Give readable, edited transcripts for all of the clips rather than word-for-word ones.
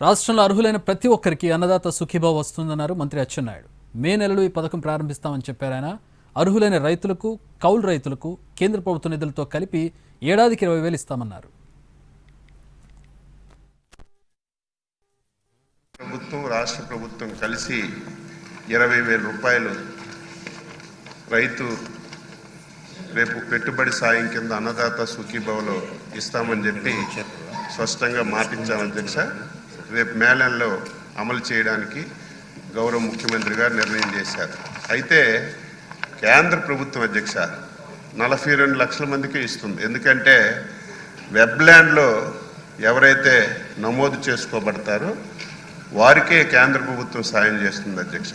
రాష్ట్రంలో అర్హులైన ప్రతి ఒక్కరికి అన్నదాత సుఖీభావ వస్తుందన్నారు మంత్రి అచ్చెన్నాయుడు. మే నెలలో ఈ పథకం ప్రారంభిస్తామని చెప్పారు ఆయన. అర్హులైన రైతులకు, కౌలు రైతులకు కేంద్ర ప్రభుత్వ నిధులతో కలిపి ఏడాదికి 20,000 ఇస్తామన్నారు. ప్రభుత్వం రాష్ట్ర ప్రభుత్వం కలిసి 20,000 రూపాయలు రైతు రేపు పెట్టుబడి సాయం కింద అన్నదాత సుఖీభావలో ఇస్తామని చెప్పి స్పష్టంగా మాటించాం అధ్యక్ష. రేపు మే నెలలో అమలు చేయడానికి గౌరవ ముఖ్యమంత్రి గారు నిర్ణయం చేశారు. అయితే కేంద్ర ప్రభుత్వం అధ్యక్ష 42 లక్షల మందికి ఇస్తుంది. ఎందుకంటే వెబ్ల్యాండ్లో ఎవరైతే నమోదు చేసుకోబడతారో వారికే కేంద్ర ప్రభుత్వం సాయం చేస్తుంది అధ్యక్ష.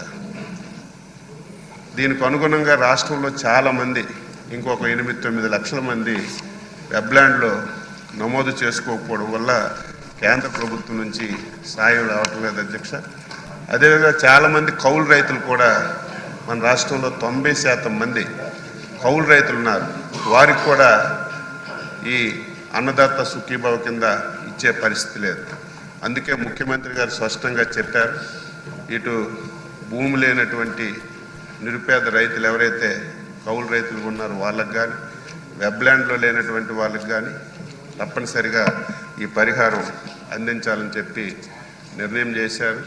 దీనికి అనుగుణంగా రాష్ట్రంలో చాలామంది ఇంకొక 8-9 లక్షల మంది వెబ్ల్యాండ్లో నమోదు చేసుకోకపోవడం వల్ల కేంద్ర ప్రభుత్వం నుంచి సాయం రావటం లేదు అధ్యక్ష. అదేవిధంగా చాలామంది కౌలు రైతులు కూడా మన రాష్ట్రంలో 90% మంది కౌలు రైతులు ఉన్నారు. వారికి కూడా ఈ అన్నదాత సుఖీభావ కింద ఇచ్చే పరిస్థితి లేదు. అందుకే ముఖ్యమంత్రి గారు స్పష్టంగా చెప్పారు, ఇటు భూమి లేనటువంటి నిరుపేద రైతులు ఎవరైతే కౌలు రైతులు ఉన్నారో వాళ్ళకు కానీ, వెబ్ల్యాండ్లో లేనటువంటి వాళ్ళకి కానీ తప్పనిసరిగా ఈ పరిహారం అందించాలని చెప్పి నిర్ణయం చేశారు.